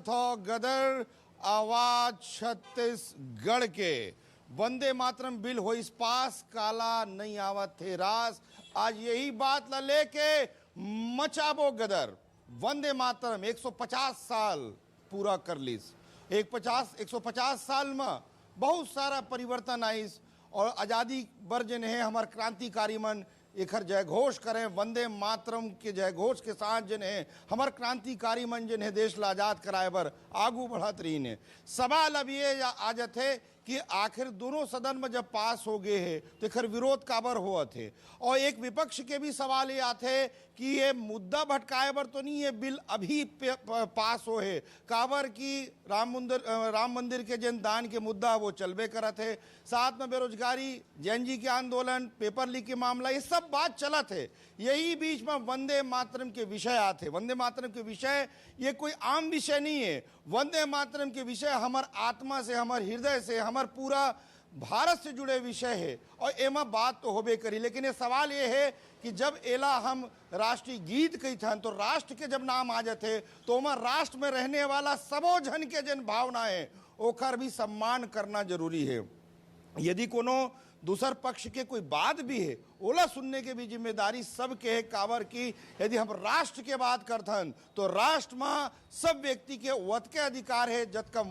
थो गदर आवाज छत्तीसगढ़ के वंदे मातरम बिल हो इस पास काला नहीं आवत थे रास। आज यही बात ला लेके मचाबो गदर। वंदे मातरम 150 साल पूरा कर लीस। 150 साल में बहुत सारा परिवर्तन आईस और आज़ादी बर जन है हमार क्रांतिकारी मन एखर जय घोष करें। वंदे मातरम के जय घोष के साथ जन है हमार क्रांतिकारी मन जन है देश ला आजाद कराए बर आगू बढ़त रही ने। सवाल अब ये आ जाते कि आखिर दोनों सदन में जब पास हो गए हैं तो एखर विरोध काबर हुआ थे। और एक विपक्ष के भी सवाल ये आते कि ये मुद्दा भटकाए बर तो नहीं ये बिल अभी पास हो है काबर की राम मंदिर के जन दान के मुद्दा वो चलबे करत है। साथ में बेरोजगारी, जैन जी के आंदोलन, पेपर लीक के मामला, ये सब बात चला थे। यही बीच में वंदे मातरम के विषय आते। वंदे मातरम के विषय ये कोई आम विषय नहीं है। वंदे मातरम के विषय हमार आत्मा से, हमार हृदय से, हमार पूरा भारत से जुड़े विषय है और एमा बात तो होबे करी। लेकिन ये सवाल ये है कि जब एला हम राष्ट्रीय गीत कही थन तो राष्ट्र के जब नाम आ जाते तो ओमा राष्ट्र में रहने वाला सबो जन के जन भावना है ओकर भी सम्मान करना जरूरी है। यदि कोनो दूसर पक्ष के कोई बात भी है ओला सुनने के भी जिम्मेदारी सबके है। काबर की यदि हम राष्ट्र के बात करथन तो राष्ट्र में सब व्यक्ति के वत के अधिकार है। जतका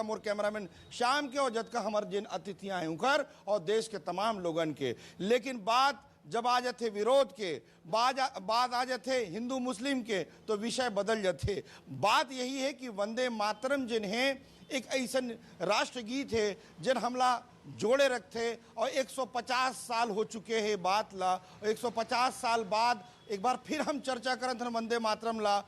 मोर कैमरामैन श्याम के और जतका हमार जिन अतिथियां हैं उनकर और देश के तमाम लोगन के। लेकिन बात जब आ जाते विरोध के बात आ जाते हिंदू मुस्लिम के तो विषय बदल जाते। बात यही है कि वंदे मातरम जिन है एक ऐसा राष्ट्रगीत है जिन हमला जोड़े रखते और 150 साल हो चुके हैं बात ला। 150 साल बाद एक बार फिर हम चर्चा करत हन वंदे मातरम ला।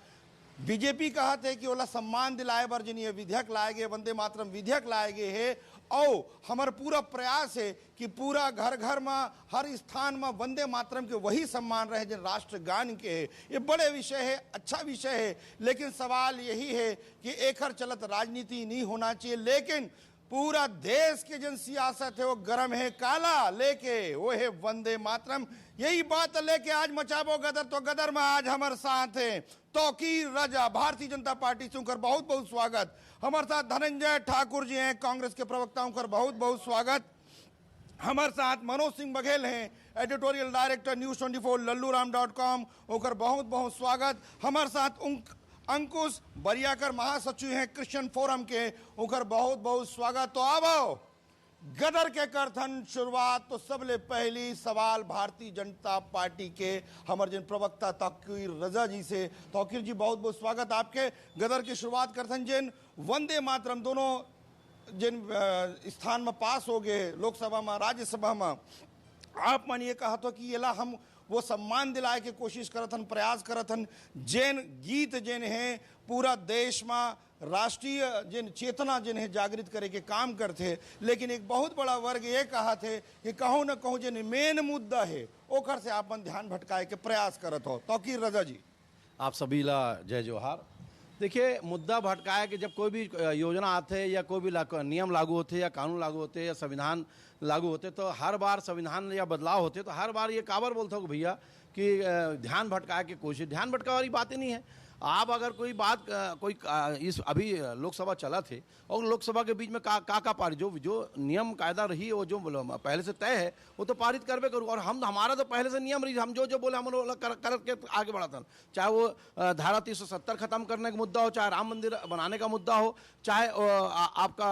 बीजेपी कहत है कि ओला सम्मान दिलाए बर जिन ये विधेयक लाए गए, वंदे मातरम विधेयक लाए गए है और हमार पूरा प्रयास है कि पूरा घर घर में हर स्थान में वंदे मातरम के वही सम्मान रहे जिन राष्ट्रगान के है। ये बड़े विषय है, अच्छा विषय है। लेकिन सवाल यही है कि एकर चलत राजनीति नहीं होना चाहिए। लेकिन पूरा देश के जन सियासत है वो गर्म है काला लेके वो है वंदे मातरम। यही बात लेके आज मचाबो गदर। तो गदर में आज हमारे साथ है तौकीर रजा, भारतीय जनता पार्टी से उनकर बहुत बहुत स्वागत। हमारे साथ धनंजय ठाकुर जी हैं कांग्रेस के प्रवक्ता, उनकर बहुत बहुत स्वागत। हमारे साथ मनोज सिंह बघेल हैं एडिटोरियल डायरेक्टर News24 LalluRam.com, उनकर बहुत बहुत स्वागत। हमारे साथ अंकुश बरियाकर महासचिव हैं क्रिश्चियन फोरम के, उनकर बहुत बहुत स्वागत। तो अब गदर के करथन शुरुआत। तो सबले पहली सवाल भारतीय जनता पार्टी के हमारे जिन प्रवक्ता तौकीर रजा जी से। तौकीर जी बहुत बहुत स्वागत आपके। गदर की शुरुआत करथन जिन वंदे मातरम दोनों जिन स्थान में पास हो गए लोकसभा में राज्यसभा में, आप मन ये कहा तो कि येला हम वो सम्मान दिलाए के कोशिश करथन, प्रयास करथन। जैन गीत जिन है पूरा देश में राष्ट्रीय जिन चेतना जिन है जागृत करे के काम करते। लेकिन एक बहुत बड़ा वर्ग ये कहा थे कि कहूँ न कहूँ जिन मेन मुद्दा है ओकर से आप ध्यान भटकाए के प्रयास करत हो। तौकीर रजा जी आप सभी ला जय जोहार। देखिए, मुद्दा भटकाया कि जब कोई भी योजना आते है या कोई भी नियम लागू होते या कानून लागू होते या संविधान लागू होते तो हर बार संविधान या बदलाव होते तो हर बार ये काबर बोलता हो भैया कि ध्यान भटकाए की कोशिश। ध्यान भटकाने वाली बात ही नहीं है। आप अगर कोई बात इस अभी लोकसभा चला थे और लोकसभा के बीच में का पारित जो नियम कायदा रही वो जो पहले से तय है वो तो पारित करबे करूँ। और हमारा तो पहले से नियम रही, हम जो बोले हम कर के आगे बढ़ा था। चाहे वो धारा 370 खत्म करने का मुद्दा हो, चाहे राम मंदिर बनाने का मुद्दा हो, चाहे आपका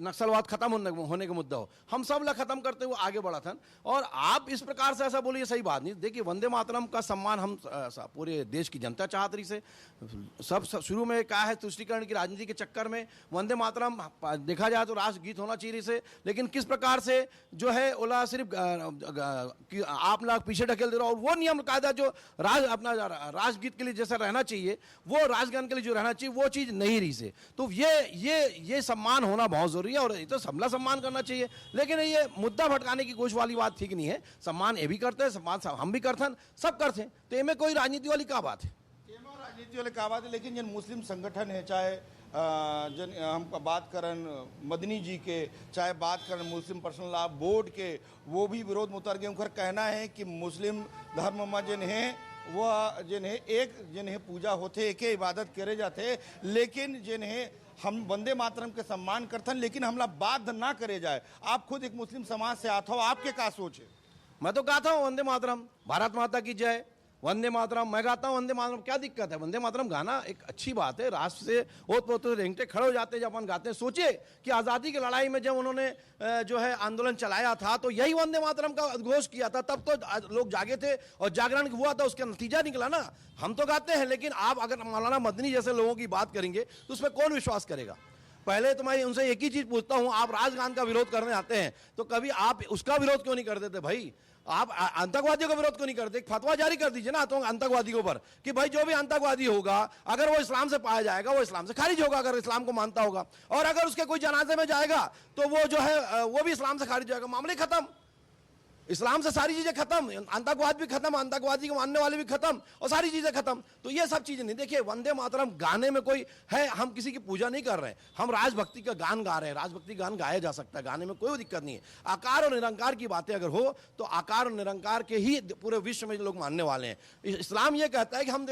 नक्सलवाद खत्म होने का मुद्दा हो, हम सब ला खत्म करते हुए आगे बढ़ा था। और आप इस प्रकार से ऐसा बोलिए सही बात नहीं। देखिए, वंदे मातरम का सम्मान हम पूरे देश की जनता चाहती से सब शुरू में कहा है तुष्टीकरण की राजनीति के चक्कर में वंदे मातरम देखा जाए तो राष्ट्र गीत होना चाहिए से। लेकिन किस प्रकार से जो है ओला सिर्फ आप लोग पीछे ढकेल दे रहे हो और वो नियम कायदा जो अपना राष्ट्रगीत के लिए जैसा रहना चाहिए वो राष्ट्रगान के लिए जो रहना चाहिए वो चीज नहीं रही से। तो ये सम्मान होना बहुत जरूरी है और ये तो सबला सम्मान करना चाहिए। लेकिन ये मुद्दा भटकाने की कोशिश वाली बात ठीक नहीं है। सम्मान ये भी करते हैं, सम्मान हम भी करते हैं, सब करते हैं। तो इनमें कोई राजनीति वाली क्या बात है? राजनीति वाले का बात है। लेकिन जिन मुस्लिम संगठन है, चाहे जन हम बात करें मदनी जी के, चाहे बात करें मुस्लिम पर्सनल लॉ बोर्ड के, वो भी विरोध में उतर गए। उनका कहना है कि मुस्लिम धर्म में जिन है वह जिन्हें पूजा होते एक इबादत करे जाते, लेकिन जिन्हें हम वंदे मातरम के सम्मान करथन, लेकिन हमला बाध्य ना करे जाए। आप खुद एक मुस्लिम समाज से आते हो, आपके क्या सोच है? मैं तो गाता हूँ वंदे मातरम, भारत माता की जय, वंदे मातरम, मैं गाता हूँ वंदे मातरम, क्या दिक्कत है? वंदे मातरम गाना एक अच्छी बात है, राष्ट्र से ओत पोत रेंगटे खड़े हो जाते हैं जब अपन गाते हैं। सोचिए कि आज़ादी की लड़ाई में जब उन्होंने जो है आंदोलन चलाया था तो यही वंदे मातरम का उद्घोष किया था, तब तो लोग जागे थे और जागरण हुआ था, उसका नतीजा निकला ना। हम तो गाते हैं, लेकिन आप अगर मौलाना मदनी जैसे लोगों की बात करेंगे तो उसमें कौन विश्वास करेगा? पहले तो मैं उनसे एक ही चीज पूछता हूं, आप राजगान का विरोध करने आते हैं तो कभी आप उसका विरोध क्यों नहीं कर देते भाई? आप आतंकवादियों का विरोध क्यों नहीं करते? एक फतवा जारी कर दीजिए ना आतंकवादियों पर कि भाई जो भी आतंकवादी होगा अगर वो इस्लाम से पाया जाएगा वो इस्लाम से खारिज होगा, अगर इस्लाम को मानता होगा, और अगर उसके कोई जनाजे में जाएगा तो वो जो है वो भी इस्लाम से खारिज होगा। मामले खत्म, इस्लाम से सारी चीजें खत्म, आतंकवाद भी खत्म, आतंकवादी को मानने वाले भी खत्म और सारी चीजें खत्म। तो ये सब चीजें नहीं। देखिए वंदे मातरम गाने में कोई है, हम किसी की पूजा नहीं कर रहे हैं, हम राजभक्ति का गान गा रहे हैं। राजभक्ति गान गाया जा सकता है, गाने में कोई दिक्कत नहीं है। आकार और निरंकार की बातें अगर हो तो आकार और निरंकार के ही पूरे विश्व में लोग मानने वाले हैं। इस्लाम ये कहता है कि हम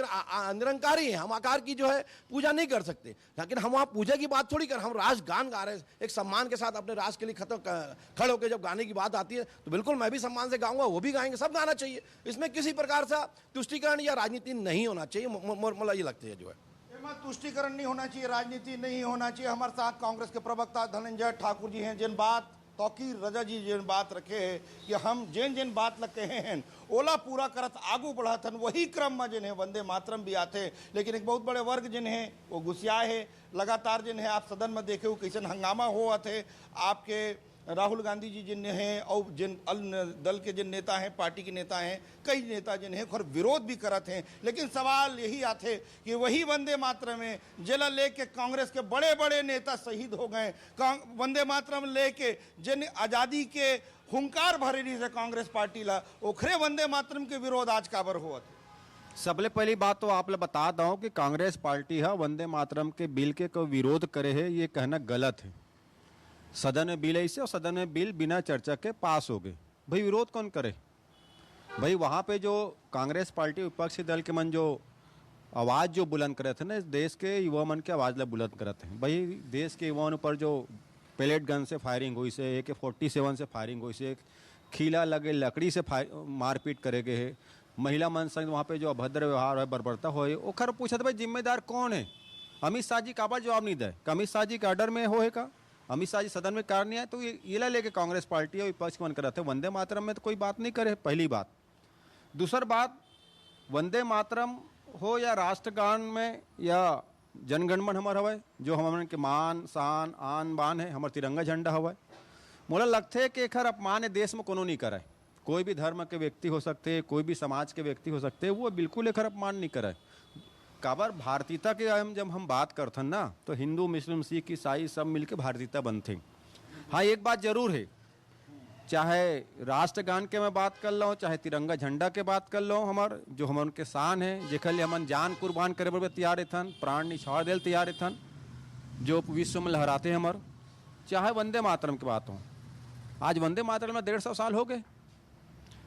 निरंकारी हैं, हम आकार की जो है पूजा नहीं कर सकते। लेकिन हम वहाँ पूजा की बात थोड़ी कर, हम राष्ट्र गान गा रहे हैं एक सम्मान के साथ अपने राष्ट्र के लिए खड़े होकर जब गाने की बात आती है तो बिल्कुल मैं भी सम्मान से गाऊंगा, वो भी गाएंगे, सब गाना चाहिए। इसमें किसी प्रकार से तुष्टीकरण या राजनीति नहीं होना चाहिए, मुझे ये लगता है जो है। तुष्टीकरण नहीं होना चाहिए, राजनीति नहीं होना चाहिए। हमारे साथ कांग्रेस के प्रवक्ता धनंजय ठाकुर जी हैं, जिन बात तौकीर रजा जी जिन बात रखे है कि हम जिन बात लग कहे हैं ओला पूरा करत आगू बढ़ाथन, वही क्रम में जिन्हें वंदे मातरम भी आते। लेकिन एक बहुत बड़े वर्ग जिन्हें वो गुस्साए है लगातार, जिन्हें आप सदन में देखे हो कैसे हंगामा हुआ थे। आपके राहुल गांधी जी जिन्हें हैं और जिन दल के जिन नेता हैं, पार्टी के नेता हैं, कई नेता जिन्हें और विरोध भी करत हैं। लेकिन सवाल यही आते कि वही वंदे मातरम में जिला लेके कांग्रेस के बड़े बड़े नेता शहीद हो गए। वंदे मातरम लेके जिन आज़ादी के हुंकार भरे रही से कांग्रेस पार्टी ला, ओखरे वंदे मातरम के विरोध आज काबर हुआ था। सबले पहली बात तो आप बता दूं कि कांग्रेस पार्टी है वंदे मातरम के बिल के को विरोध करे है, ये कहना गलत है। सदन में बिल ऐसे और सदन में बिल बिना चर्चा के पास हो गए, भाई विरोध कौन करे? भाई वहाँ पे जो कांग्रेस पार्टी विपक्षी दल के मन जो आवाज़ जो बुलंद करे थे ना, इस देश के युवा मन के आवाज़ ला बुलंद करे थे। भाई देश के युवाओं पर जो पेलेट गन से फायरिंग हुई से, AK-47 से फायरिंग हुई से, खीला लगे लकड़ी से मारपीट करे गए है, महिला मन संग वहाँ पे जो अभद्र व्यवहार है, बर्बरता हो, ओखर पूछा था भाई जिम्मेदार कौन है? अमित शाह जी काबर जवाब नहीं दे? अमित शाह जी के ऑर्डर में हो है का? अमित शाह जी सदन में कार नहीं आए तो ये ला लेके कांग्रेस पार्टी और विपक्ष मन कर रहे थे वंदे मातरम में तो कोई बात नहीं करे, पहली बात। दूसरी बात, वंदे मातरम हो या राष्ट्रगान में या जनगणमन हमार हवा जो हमारे के मान शान आन बान है, हमार तिरंगा झंडा हवा, मोला लगता है कि खर अपमान देश में कोनो नहीं कराए। कोई भी धर्म के व्यक्ति हो सकते, कोई भी समाज के व्यक्ति हो सकते, वो बिल्कुल एक अपमान नहीं कराए। काबर भारतीयता के जब हम बात करते ना तो हिंदू मुस्लिम सिख ईसाई सब मिलके भारतीयता बनते। हाँ एक बात जरूर है, चाहे राष्ट्रगान के मैं बात कर लो, चाहे तिरंगा झंडा के बात कर लो, हमार जो हम उनके शान है जेखर लिए हमन जान कुर्बान करे बर तैयार रहथन, प्राण निछाड़ दे तैयार रहथन, जो विश्व में लहराते हैं हमार। चाहे वंदे मातरम की बात हो, आज वंदे मातरम में 150 साल हो गए।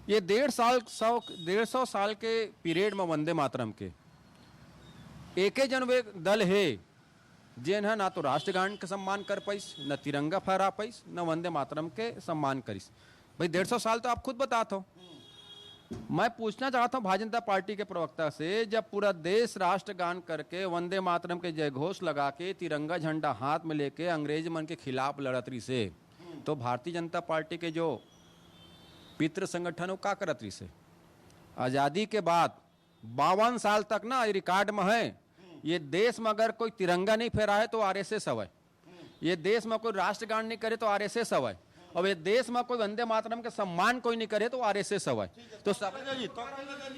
ये 150 साल के पीरियड में वंदे मातरम के एक जन वे दल है जिन है ना तो राष्ट्रगान का सम्मान कर पाइस, न तिरंगा फहरा पाइस, न वंदे मातरम के सम्मान करिस। भाई 150 साल तो आप खुद बताते हो। मैं पूछना चाहता हूँ भारतीय जनता पार्टी के प्रवक्ता से, जब पूरा देश राष्ट्रगान करके वंदे मातरम के जय घोष लगा के तिरंगा झंडा हाथ में लेके अंग्रेज मन के खिलाफ लड़त रही से, तो भारतीय जनता पार्टी के जो पितृ संगठन वो का करत रही से? आज़ादी के बाद 52 साल तक ना रिकॉर्ड में है, ये देश में अगर कोई तिरंगा नहीं फहराए तो RSS हवा, ये देश में कोई राष्ट्रगान नहीं करे तो RSS हवा, और ये देश में कोई वंदे मातरम के सम्मान कोई नहीं करे तो RSS हवा। तो सब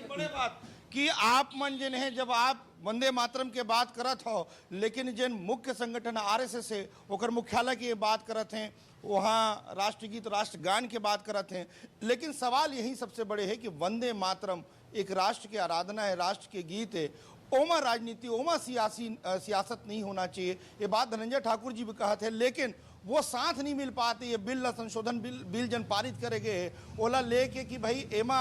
बड़े बात कि आप मन जिन है जब आप वंदे मातरम के बात करत हो, लेकिन जिन मुख्य संगठन RSS है ओकर मुख्यालय की बात करत हैं, वहाँ राष्ट्रगीत राष्ट्रगान के बात करत हैं। लेकिन सवाल यही सबसे बड़े है कि वंदे मातरम एक राष्ट्र की आराधना है, राष्ट्र के गीत है, ओमा राजनीति ओमा सियासत नहीं होना चाहिए। ये बात धनंजय ठाकुर जी भी कहा थे, लेकिन वो साथ नहीं मिल पाते। ये बिल संशोधन बिल जन पारित करे गए ओला लेके कि भाई एमा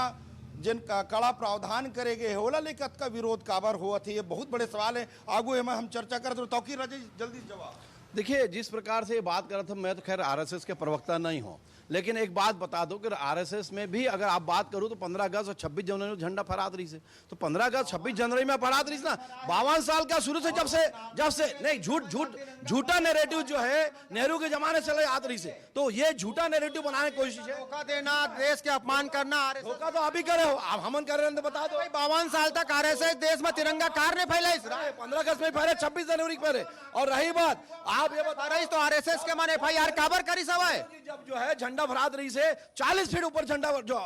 जिन का कड़ा प्रावधान करे गए होला लेकिन का विरोध काबर हुआ थी, ये बहुत बड़े सवाल है। आगू में हम चर्चा करें तो तौकीर रजा जी जल्दी जवाब। देखिए, जिस प्रकार से ये बात कर रहा था, मैं तो खैर आरएसएस के प्रवक्ता नहीं हूं, लेकिन एक बात बता दो कि आरएसएस में भी अगर आप बात करूं तो 15 अगस्त और 26 जनवरी में झंडा फहरात रही से, तो 15 अगस्त 26 जनवरी में फहरात रही ना। 52 साल का शुरू से जब से नहीं, झूठा नैरेटिव जो है नेहरू के जमाने से आत रही से, तो ये झूठा नैरेटिव बनाने की कोशिश है। धोखा देना, देश के अपमान करना, धोखा तो अभी करे हो, आप हमन कर रहे हैं, बता दो। 52 साल तक आरएसएस देश में तिरंगा कार ने फैला, 15 अगस्त में फहरे, 26 जनवरी को फहरे। और रही बात, आप ये बता रहे तो आरएसएस के मन एफआईआर काबर करी सवाए, जब जो है झंडा फहरात रही से 40 फीट ऊपर झंडा जो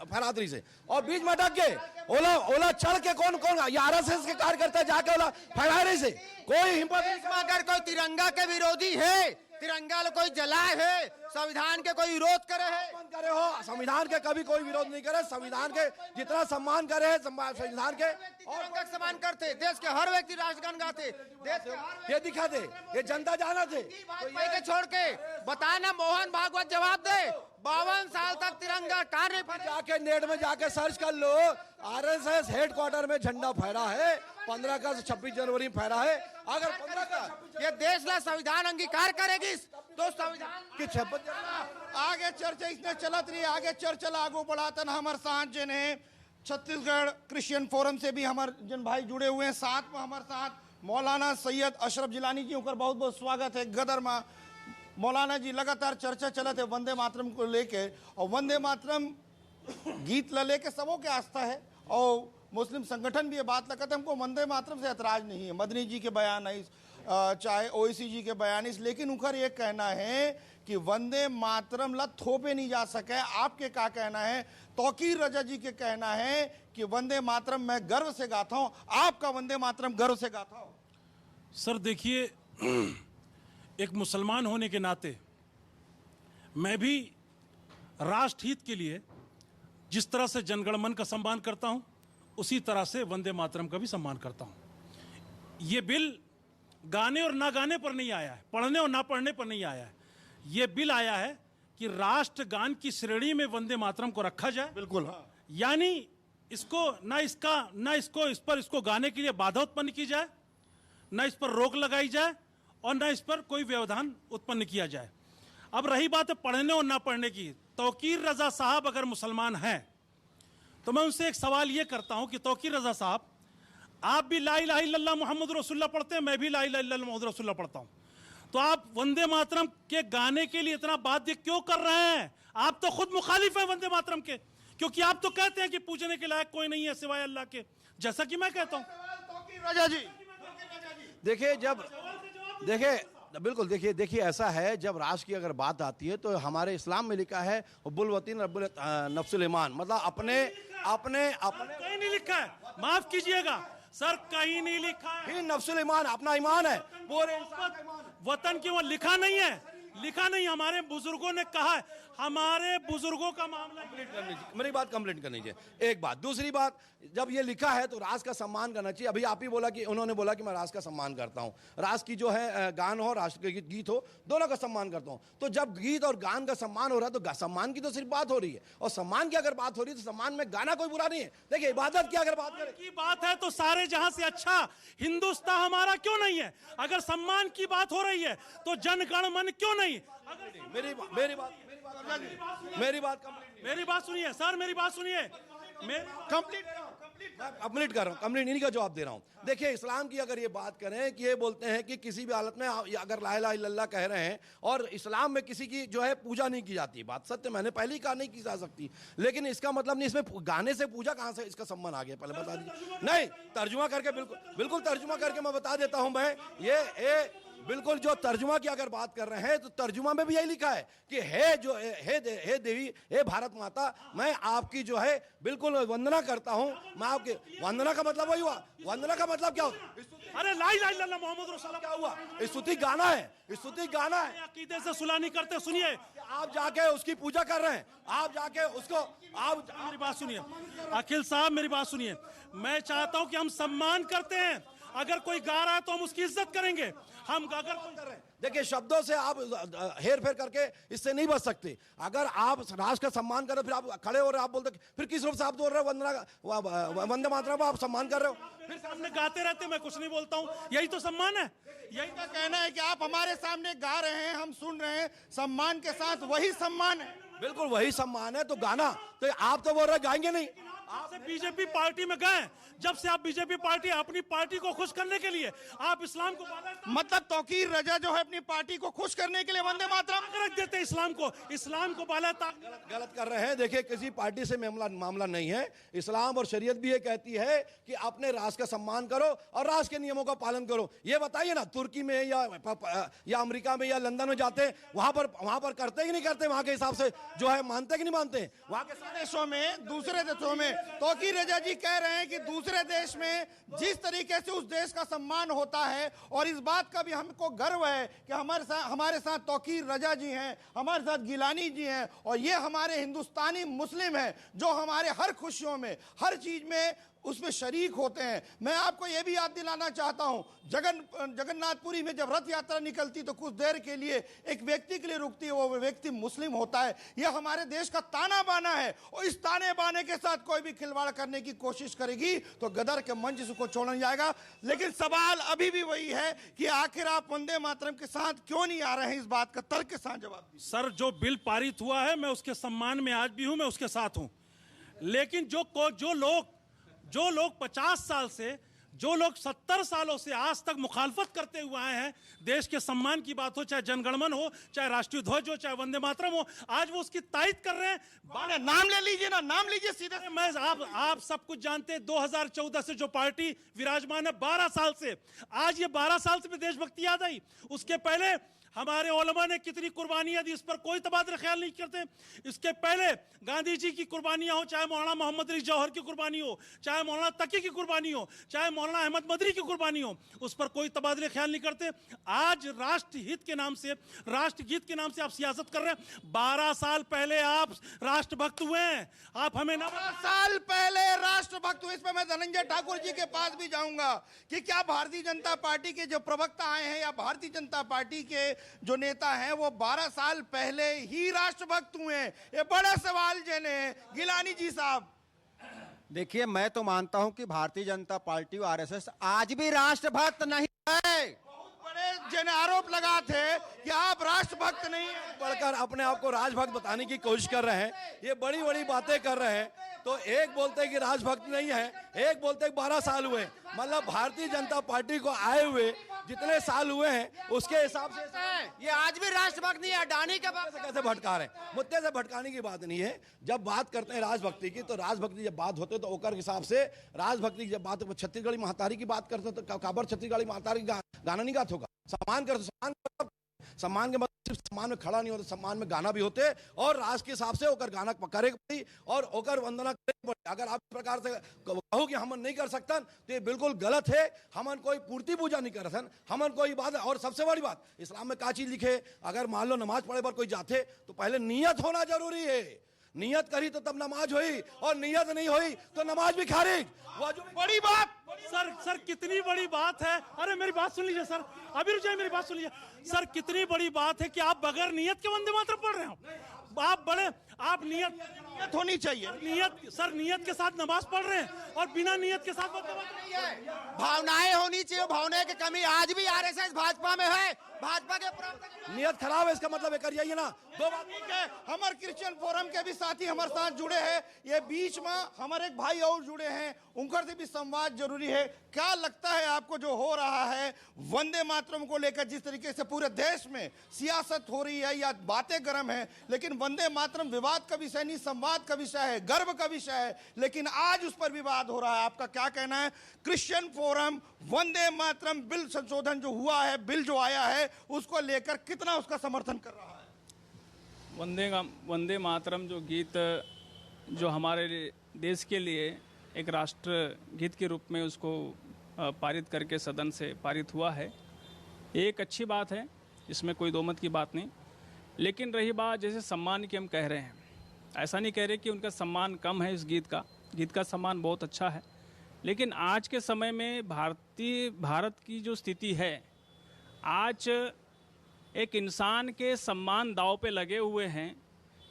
फहरात रही से, और बीच में अटक के ओला चढ़ के कौन ये आरएसएस के कार्यकर्ता जाके ओला फहरा रही से, कोई हिम्मत नहीं। अगर कोई तिरंगा के विरोधी है, तिरंगा कोई जलाए है, संविधान के कोई विरोध करे है, करे हो, संविधान के कभी कोई विरोध नहीं करे, संविधान के जितना सम्मान करे है संविधान के, तिरंगा का सम्मान करते, देश के हर व्यक्ति राष्ट्रगान गाते, देश के ये दिखाते, ये जनता जाना थे। के छोड़ के बताए ना, मोहन भागवत जवाब दे, 52 साल तक तिरंगा कार नहीं फहरा। जाके नेट में जाके सर्च कर लो, आरएसएस हेडक्वार्टर में झंडा फहरा है, 15 का 26 जनवरी में फहरा है। अगर 15 का ये देश ला संविधान अंगीकार करेगी तो संविधान की 26 आगे चर्चा इसने चलत रही, आगे चर्चा लागू बढ़ातन हमारे साथ जिन है छत्तीसगढ़ क्रिश्चियन फोरम से भी हमारे जिन भाई जुड़े हुए हैं, साथ में हमारे साथ मौलाना सैयद अशरफ जिलानी जी, उनका बहुत बहुत स्वागत है। गदर में मौलाना जी लगातार चर्चा चलत है वंदे मातरम को लेके, और वंदे मातरम गीत ला लेके सबों के आस्था है, और मुस्लिम संगठन भी ये बात लगता है हमको वंदे मातरम से ऐतराज नहीं है, मदनी जी के बयान है, चाहे ओवैसी जी के बयान, लेकिन उनका ये कहना है कि वंदे मातरम ला थोपे नहीं जा सके। आपके क्या कहना है? तौकीर रजा जी के कहना है कि वंदे मातरम मैं गर्व से गाता हूं, आपका वंदे मातरम गर्व से गाता हूं। सर देखिए, एक मुसलमान होने के नाते मैं भी राष्ट्रहित के लिए जिस तरह से जनगणमन का सम्मान करता हूं, उसी तरह से वंदे मातरम का भी सम्मान करता हूं। ये बिल गाने और ना गाने पर नहीं आया है, पढ़ने और ना पढ़ने पर नहीं आया है। ये बिल आया है कि राष्ट्रगान की श्रेणी में वंदे मातरम को रखा जाए। बिल्कुल, हाँ। यानी इसको इस पर गाने के लिए बाधा उत्पन्न की जाए, ना इस पर रोक लगाई जाए, और ना इस पर कोई व्यवधान उत्पन्न किया जाए। अब रही बात है पढ़ने और ना पढ़ने की, तौकीर रजा साहब अगर मुसलमान हैं तो मैं उनसे एक सवाल ये करता हूं कि तौकीर रजा साहब, आप भी ला इलाहा इल्लल्लाह मुहम्मद रसूलुल्लाह पढ़ते हैं, मैं भी ला इलाहा इल्लल्लाह मुहम्मद रसूलुल्लाह पढ़ता हूं, तो आप वंदे मातरम के गाने के लिए इतना बाध्य क्यों कर रहे हैं? आप तो खुद मुखालिफ हैं वंदे मातरम के, क्योंकि आप तो कहते हैं कि पूछने के लायक कोई नहीं है सिवाय अल्लाह के, जैसा कि मैं कहता हूं। रजा जी बिल्कुल, देखिए ऐसा है, जब राष्ट्र की अगर बात आती है तो हमारे इस्लाम में लिखा है बुलवतीन रब्बुल नफ्सुल ईमान, मतलब अपने कहीं नहीं लिखा है, माफ कीजिएगा सर, कहीं नहीं लिखा है। नफ्सुल ईमान अपना ईमान है, पूरे वतन की वहां लिखा नहीं है, लिखा नहीं। हमारे बुजुर्गों ने कहा है, हमारे बुजुर्गों का मामला। मेरी बात कंप्लीट करनी चाहिए, एक बात। दूसरी बात, जब ये लिखा है तो राष्ट्र का सम्मान करना चाहिए। अभी आप ही बोला कि उन्होंने बोला कि मैं राष्ट्र का सम्मान करता हूं, राष्ट्र की जो है गान हो, राष्ट्र के गीत हो, दोनों का सम्मान करता हूं। तो जब गीत और गान का सम्मान हो रहा है तो सम्मान की तो सिर्फ बात हो रही है, और सम्मान की अगर बात हो रही है तो सम्मान में गाना कोई बुरा नहीं है। देखिए, इबादत की अगर बात करें की बात है तो सारे जहां से अच्छा हिंदुस्तान हमारा क्यों नहीं है? अगर सम्मान की बात हो रही है तो जनगण मन क्यों नहीं? मेरी बात सुनिए सर, मेरी बात सुनिए, कंप्लीट कर रहा हूँ, कंप्लीट इन्हीं का जवाब दे रहा हूँ। देखिए, इस्लाम की अगर ये बात करें कि ये बोलते हैं कि किसी भी हालत में अगर ला इलाहा इल्लल्लाह कह रहे हैं और इस्लाम में किसी की जो है पूजा नहीं की जाती, बात सत्य, मैंने पहले ही कहा नहीं की जा सकती, लेकिन इसका मतलब नहीं इसमें गाने से पूजा कहाँ से इसका सम्मान आ गया, पहले बता दीजिए। नहीं, तर्जुमा करके बिल्कुल तर्जुमा करके मैं बता देता हूँ। मैं ये बिल्कुल जो तर्जुमा की अगर बात कर रहे हैं तो तर्जुमा में भी यही लिखा है कि हे देवी, हे भारत माता, मैं आपकी जो है बिल्कुल वंदना करता हूं। मैं आपके वंदना का मतलब वही हुआ, वंदना का मतलब क्या होता? अरे ला इलाहा इल्लल्लाह मोहम्मद रसूलुल्लाह क्या हुआ? स्तुति गाना है, स्तुति गाना है, अकीदे से सुलह नहीं करते। सुनिए, आप जाके उसकी पूजा कर रहे हैं, आप जाके उसको मेरी बात सुनिए अखिल साहब, मेरी बात सुनिए। मैं चाहता हूं कि हम सम्मान करते हैं, अगर कोई गा रहा है तो हम उसकी इज्जत करेंगे। हम अगर कोई देखिए, शब्दों से आप हेर फेर करके इससे नहीं बच सकते। अगर आप राष्ट्र का सम्मान कर रहे हो, फिर आप खड़े हो रहे हो, आप बोलते फिर किस रूप से आप बोल रहे हो वंदे मातरम को आप सम्मान कर रहे हो? फिर सामने गाते रहते, मैं कुछ नहीं बोलता हूँ, यही तो सम्मान है। यही तो कहना है कि आप हमारे सामने गा रहे हैं, हम सुन रहे हैं, सम्मान के साथ वही सम्मान है। बिल्कुल वही सम्मान है। तो गाना तो आप तो बोल रहे गाएंगे नहीं। आपसे बीजेपी पार्टी में गए, जब से आप बीजेपी पार्टी अपनी पार्टी को खुश करने के लिए आप इस्लाम को मतलब तौकीर रजा जो है अपनी पार्टी को खुश करने के लिए वंदे मातरम रख देते, इस्लाम को बाला गलत कर रहे हैं। देखिए, किसी पार्टी से मामला नहीं है। इस्लाम और शरीयत भी ये कहती है कि अपने राष्ट्र का सम्मान करो और राष्ट्र के नियमों का पालन करो। ये बताइए ना, तुर्की में या अमेरिका में या लंदन में जाते वहां पर करते कि नहीं करते? वहां के हिसाब से जो है मानते कि नहीं मानते? वहां के देशों में, दूसरे देशों में तौकीर रजा जी कह रहे हैं कि दूसरे देश में जिस तरीके से उस देश का सम्मान होता है, और इस बात का भी हमको गर्व है कि हमारे साथ तौकीर रजा जी हैं, हमारे साथ गिलानी जी हैं, और ये हमारे हिंदुस्तानी मुस्लिम हैं जो हमारे हर खुशियों में, हर चीज में उसमें शरीक होते हैं। मैं आपको यह भी याद दिलाना चाहता हूं, जगन्नाथपुरी में जब रथ यात्रा निकलती तो कुछ देर के लिए एक व्यक्ति के लिए रुकती है, वो व्यक्ति मुस्लिम होता है। यह हमारे देश का ताना बाना है, और इस ताने बाने के साथ कोई भी खिलवाड़ करने की कोशिश करेगी तो गदर के मंच से उसको छोड़ा जाएगा। लेकिन सवाल अभी भी वही है कि आखिर आप वंदे मातरम के साथ क्यों नहीं आ रहे हैं? इस बात का तर्क के साथ जवाब दीजिए। सर, जो बिल पारित हुआ है मैं उसके सम्मान में आज भी हूं, मैं उसके साथ हूं। लेकिन जो लोग 50 साल से, जो लोग 70 सालों से आज तक मुखालफत करते हुए आए हैं, देश के सम्मान की बात हो, चाहे जनगणमन हो, चाहे राष्ट्रीय ध्वज हो, चाहे वंदे मातरम हो, आज वो उसकी तायद कर रहे हैं। नाम ले लीजिए ना, नाम लीजिए सीधे। मैं आप सब कुछ जानते हैं, 2014 से जो पार्टी विराजमान है 12 साल से, आज ये 12 साल से भी देशभक्ति याद आई। उसके पहले हमारे उलमा ने कितनी कुर्बानियां दी, इस पर कोई तबादला ख्याल नहीं करते। इसके पहले गांधी जी की कुर्बानियां हो, चाहे मौलाना मोहम्मद अली जौहर की कुर्बानी हो, चाहे मौलाना तकी की कुर्बानी हो, चाहे मौलाना अहमद मदरी की कुर्बानी हो, उस पर कोई तबादले ख्याल नहीं करते। आज राष्ट्रहित के नाम से, राष्ट्रगीत के नाम से आप सियासत कर रहे हैं। 12 साल पहले आप राष्ट्रभक्त हुए हैं, आप हमें 12 साल पहले राष्ट्रभक्त हुए। इस पर मैं धनंजय ठाकुर जी के पास भी जाऊंगा कि क्या भारतीय जनता पार्टी के जो प्रवक्ता आए हैं या भारतीय जनता पार्टी के जो नेता हैं वो 12 साल पहले ही राष्ट्रभक्त हुए हैं? ये बड़ा सवाल जने हैं गिलानी जी साहब। देखिए, मैं तो मानता हूं कि भारतीय जनता पार्टी और आरएसएस आज भी राष्ट्रभक्त नहीं है। बड़े जन आरोप लगा थे कि आप राष्ट्रभक्त नहीं हैं, बढ़कर अपने आप को राजभक्त बताने की कोशिश कर रहे हैं। ये बड़ी बड़ी बातें कर रहे हैं। तो एक बोलते हैं कि राजभक्त नहीं है, एक बोलते हैं 12 साल हुए। मतलब भारतीय जनता पार्टी को आए हुए जितने साल हुए हैं उसके हिसाब से ये आज भी राष्ट्रभक्त नहीं है। अडानी के बात कैसे भटका रहे हैं? मुद्दे से भटकाने की बात नहीं है। जब बात करते हैं राजभक्ति की, तो राजभक्ति जब बात होते तो ओकर हिसाब से राजभक्ति की जब बात छत्तीसगढ़ी महातारी की बात करते तो काबर छत्तीसगढ़ी महातारी गाना नहीं गात होगा। सम्मान कर, सम्मान के मतलब सिर्फ सम्मान में खड़ा नहीं होता, सम्मान में गाना भी होते, और राष्ट्र के हिसाब से ओकर गाना करे पड़ी और ओकर वंदना करे पड़ी। अगर आप इस प्रकार से कहो कि हम नहीं कर सकते तो ये बिल्कुल गलत है। हमन कोई पूर्ति पूजा नहीं कर सकते, हमन कोई बात। और सबसे बड़ी बात, इस्लाम में क्या चीज लिखे? अगर मान लो नमाज पढ़े पर कोई जाते तो पहले नियत होना जरूरी है। नियत करी तो तब नमाज हुई, और नियत नहीं हुई तो नमाज भी खारिज। वो जो बड़ी बात। सर कितनी बड़ी बात है। अरे मेरी बात सुन लीजिए सर, अभी रुक जाइए, मेरी बात सुन लीजिए सर। कितनी बड़ी बात है कि आप बगैर नियत के वंदे मातरम पढ़ रहे हो। आप नियत होनी चाहिए। नियत के साथ नमाज पढ़ रहे हैं और बिना नियत के साथ वंदे मातरम नहीं है। भावनाएं होनी चाहिए, भावनाएं की कमी आज भी आरएसएस भाजपा में है। भाजपा के नियत खराब है, इसका मतलब कर जाइए ना। दो बात ठीक है। हमारे क्रिश्चियन फोरम के भी साथी हमारे साथ जुड़े हैं, ये बीच में हमारे एक भाई और जुड़े हैं, उनकर से भी संवाद जरूरी है। क्या लगता है आपको जो हो रहा है वंदे मातरम को लेकर, जिस तरीके से पूरे देश में सियासत हो रही है या बातें गर्म है, लेकिन वंदे मातरम विवाद का विषय नहीं, संवाद का विषय है, गर्व का विषय है, लेकिन आज उस पर विवाद हो रहा है। आपका क्या कहना है? Christian forum Vande Mataram bill संशोधन जो हुआ है, बिल जो आया है, उसको लेकर कितना उसका समर्थन कर रहा है? वंदे मातरम जो गीत जो हमारे देश के लिए एक राष्ट्र गीत के रूप में उसको पारित करके सदन से पारित हुआ है, एक अच्छी बात है, इसमें कोई दो मत की बात नहीं। लेकिन रही बात जैसे सम्मान की, हम कह रहे हैं, ऐसा नहीं कह रहे कि उनका सम्मान कम है। इस गीत का सम्मान बहुत अच्छा है, लेकिन आज के समय में भारत की जो स्थिति है, आज एक इंसान के सम्मान दांव पे लगे हुए हैं।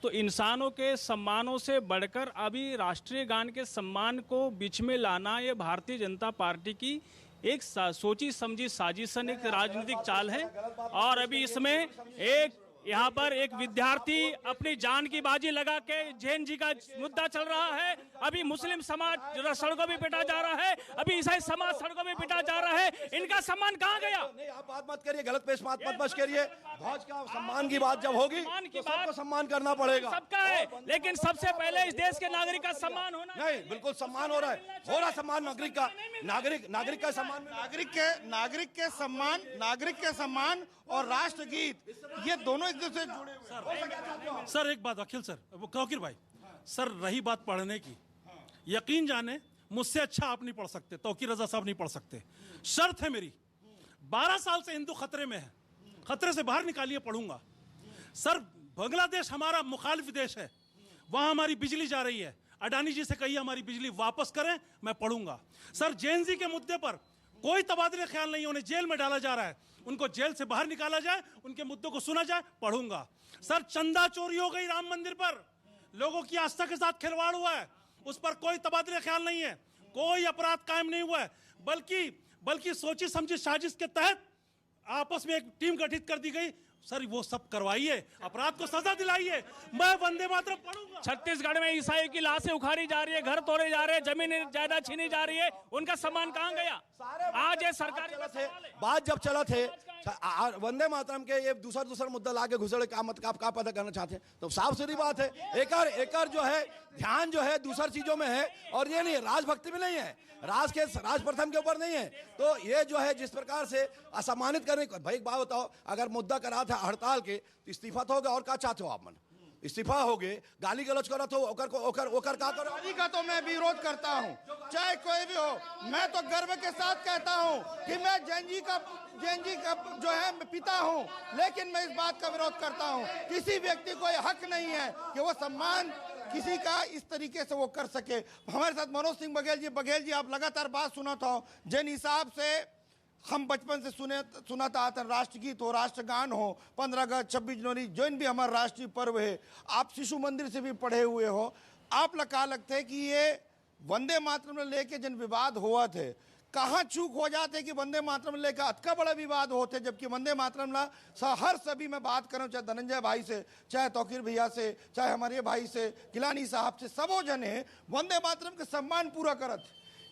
तो इंसानों के सम्मानों से बढ़कर अभी राष्ट्रीय गान के सम्मान को बीच में लाना, ये भारतीय जनता पार्टी की एक सोची समझी साजिशन, एक राजनीतिक चाल है। और अभी इसमें एक यहाँ पर एक विद्यार्थी अपनी जान की बाजी लगा के जैन जी का मुद्दा चल रहा है। अभी मुस्लिम समाज सड़कों में पिटा जा रहा है, अभी ईसाई समाज सड़कों में पिटा जा रहा है। इनका सम्मान कहाँ गया? नहीं, आप बात मत करिए, गलत पेश मत करिए। ध्वज का सम्मान की बात जब होगी तो सबको सम्मान करना पड़ेगा, सबका है। लेकिन सबसे पहले इस देश के नागरिक का सम्मान होना। नहीं, बिल्कुल सम्मान हो रहा है सम्मान नागरिक का, नागरिक का सम्मान, नागरिक के सम्मान और राष्ट्रगीत, ये दोनों एक दूसरे से जुड़े हुए हैं। सर एक बात वकील सर, वो कौकिर भाई सर, रही बात पढ़ने की, यकीन जाने मुझसे अच्छा आप नहीं पढ़ सकते, तौकीर रजा साहब नहीं पढ़ सकते। शर्त है मेरी, 12 साल से हिंदू खतरे में है, खतरे से बाहर निकालिए, पढ़ूंगा। सर बांग्लादेश हमारा मुखालिफ देश है, वहां हमारी बिजली जा रही है, अडानी जी से कहिए हमारी बिजली वापस करें, मैं पढ़ूंगा। सर जैन जी के मुद्दे पर कोई तबादले ख्याल नहीं, उन्हें जेल में डाला जा रहा है, उनको जेल से बाहर निकाला जाए, उनके मुद्दों को सुना जाए, पढ़ूंगा। सर चंदा चोरी हो गई राम मंदिर पर, लोगों की आस्था के साथ खिलवाड़ हुआ है, उस पर कोई तबादले ख्याल नहीं है, कोई अपराध कायम नहीं हुआ है, बल्कि सोची समझी साजिश के तहत आपस में एक टीम गठित कर दी गई। सर वो सब करवाइए, अपराध को सजा दिलाइए, मैं वंदे मातरम पढ़ूंगा। छत्तीसगढ़ में ईसाई की लाशें उखाड़ी जा रही है, घर तोड़े जा रहे हैं, जमीन जायदाद छीनी जा रही है, उनका सम्मान कहाँ गया? आज ये सरकारी बात जब चला थे वंदे मातरम के, ये दूसरा मुद्दा लाके घुसड़े का मतलब आप पता करना चाहते हैं, तो साफ सीधी बात है, एक जो है ध्यान जो है दूसरी चीजों में है, और ये नहीं राजभक्ति में नहीं है, राज प्रथम के ऊपर नहीं है। तो ये जो है जिस प्रकार से असम्मानित करने को, भाई एक बात बताओ, अगर मुद्दा करा था हड़ताल के तो इस्तीफा तो होगा, और क्या चाहते हो आप? मन इस्तीफा हो गए, गाली गलौज करा तो ओकर का करो। गाली का तो मैं विरोध करता हूं, चाहे कोई भी हो। मैं तो गर्व के साथ कहता हूं कि मैं जैन जी का जो है पिता हूं, लेकिन मैं इस बात का विरोध करता हूं, किसी व्यक्ति को यह हक नहीं है कि वो सम्मान किसी का इस तरीके से वो कर सके। हमारे साथ मनोज सिंह बघेल जी आप लगातार बात सुनाता हूं, जिन हिसाब से हम बचपन से सुनाता आते, राष्ट्रगीत हो, राष्ट्रगान हो, 15 अगस्त 26 जनवरी जो भी हमारा राष्ट्रीय पर्व है, आप शिशु मंदिर से भी पढ़े हुए हो, आप लगा लगते है कि ये वंदे मातरम लेके जिन विवाद हुआ थे, कहाँ चूक हो जाते कि वंदे मातरम लेकर अतका बड़ा विवाद होते, जबकि वंदे मातरम हर सभी में बात करूं, चाहे धनंजय भाई से, चाहे तौकीर भैया से, चाहे हमारे भाई से, गिलानी साहब से, सबो जने वंदे मातरम के सम्मान पूरा करत।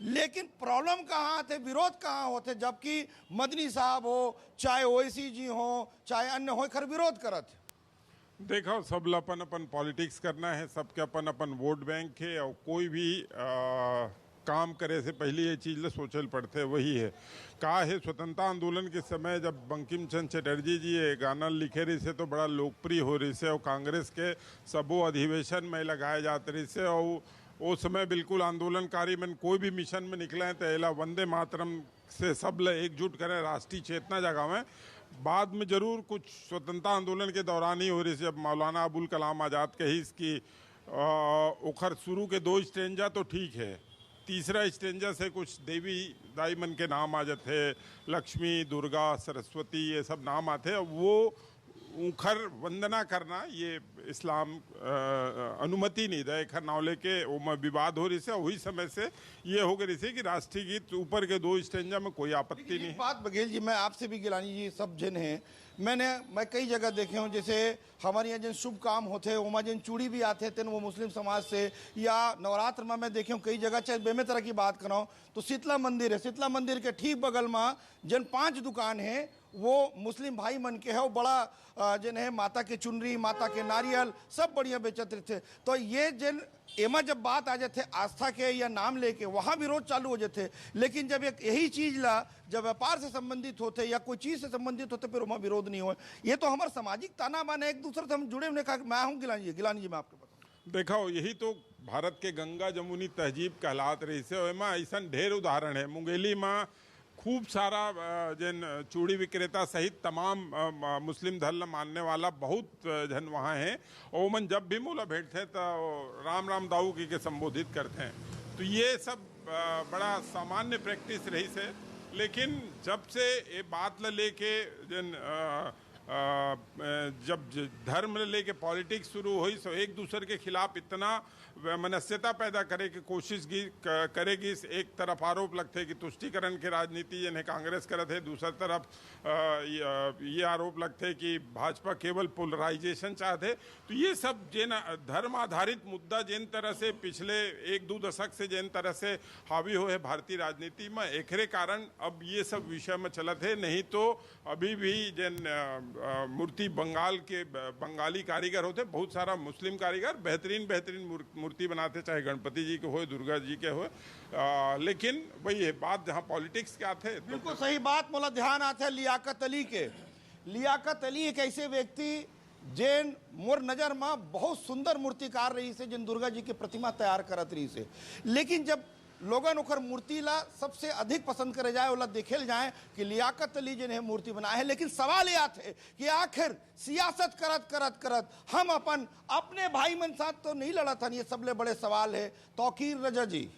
लेकिन प्रॉब्लम कहाँ थे, विरोध कहाँ होते, जबकि मदनी साहब हो, चाहे ओवैसी जी हो, चाहे अन्य हो, खर विरोध करत। देखो सब अपन अपन पॉलिटिक्स करना है, सबके अपन अपन वोट बैंक है, और कोई भी काम करे से पहले ये चीज़ सोचल पड़ते वही है। कहा है स्वतंत्रता आंदोलन के समय जब बंकिम चंद्र चटर्जी जी ये गाना लिखे रही से तो बड़ा लोकप्रिय हो रही से, और कांग्रेस के सबो अधिवेशन में लगाए जाते रही से, और वो समय बिल्कुल आंदोलनकारी में कोई भी मिशन में निकले हैं तो एला वंदे मातरम से सब एकजुट करें, राष्ट्रीय चेतना जगावें। बाद में जरूर कुछ स्वतंत्रता आंदोलन के दौरान ही हो रही से, जब मौलाना अबुल कलाम आज़ाद कही इसकी उखर शुरू के 2 स्टेंजा तो ठीक है, तीसरा स्टेंजा से कुछ देवी दाई मन के नाम आ जाते, लक्ष्मी, दुर्गा, सरस्वती, ये सब नाम आते, वो उखर वंदना करना ये इस्लाम अनुमति नहीं दे, खर नाव लेके वो विवाद हो रही से, वही समय से ये हो गई से कि राष्ट्रीय गीत ऊपर के 2 स्टेंजा में कोई आपत्ति नहीं। बात बघेल जी, मैं आपसे भी गिलानी जी सब जन हैं, मैं कई जगह देखे हूँ, जैसे हमारे यहाँ जिन शुभ काम होते वहाँ जिन चूड़ी भी आते थे वो मुस्लिम समाज से, या नवरात्र में मैं देखे हूँ कई जगह, चाहे बेमे तरह की बात कराऊँ तो शीतला मंदिर है, शीतला मंदिर के ठीक बगल में जिन 5 दुकान है वो मुस्लिम भाई मन के है, वो बड़ा जिन है माता के चुनरी, माता के नारियल सब बढ़िया बेचत थे। तो ये जिन एमा जब बात आ जाते आस्था के या नाम लेके, वहाँ विरोध चालू हो जाते, लेकिन जब एक यही चीज ला जब व्यापार से संबंधित होते या कोई चीज से संबंधित होते फिर वहाँ विरोध नहीं हो। ये तो हमारा सामाजिक ताना बाना, एक दूसरे से हम जुड़े हुए। कहा मैं हूँ गिलानी जी मैं आपको बताऊँ, देखो यही तो भारत के गंगा जमुनी तहजीब कहलात रही से, एमा ऐसा ढेर उदाहरण है। मुंगेली में खूब सारा जन चूड़ी विक्रेता सहित तमाम मुस्लिम धर्म मानने वाला बहुत जन वहाँ हैं, और मन जब भी मोला भेंटते तो राम राम दाऊ की के संबोधित करते हैं। तो ये सब बड़ा सामान्य प्रैक्टिस रही से, लेकिन जब से ये बात ल लेके जन जब धर्म लेके पॉलिटिक्स शुरू हुई तो एक दूसरे के खिलाफ इतना मनस्यता पैदा करे की कोशिश की करेगी। एक तरफ आरोप लगते कि तुष्टीकरण की राजनीति जिन्हें कांग्रेस करते है, दूसरी तरफ ये आरोप लगते कि भाजपा केवल पोलराइजेशन चाहते। तो ये सब जिन धर्म आधारित मुद्दा जिन तरह से पिछले 1-2 दशक से जिन तरह से हावी हो है भारतीय राजनीति में, एकरे कारण अब ये सब विषय में चलत है। नहीं तो अभी भी जिन मूर्ति बंगाली कारीगर होते, बहुत सारा मुस्लिम कारीगर बेहतरीन मूर्ति बनाते, चाहे गणपति जी के हो, दुर्गा जी के हो, लेकिन वही है बात जहाँ पॉलिटिक्स के आते। बिल्कुल सही बात मोला ध्यान आते है लियाकत अली के। लियाकत अली एक ऐसे व्यक्ति जिन मोर नजर में बहुत सुंदर मूर्तिकार रही से, जिन दुर्गा जी की प्रतिमा तैयार करत रही से, लेकिन जब लोगन ओकर मूर्ति ला सबसे अधिक पसंद करे जाए, ओला देखेल जाए कि लियाकत अली जिन्हें मूर्ति बनाए है। लेकिन सवाल यह थे कि आखिर सियासत करत हम अपने भाई मन साथ तो नहीं लड़ा था। ये सबले बड़े सवाल है तौकीर रजा जी।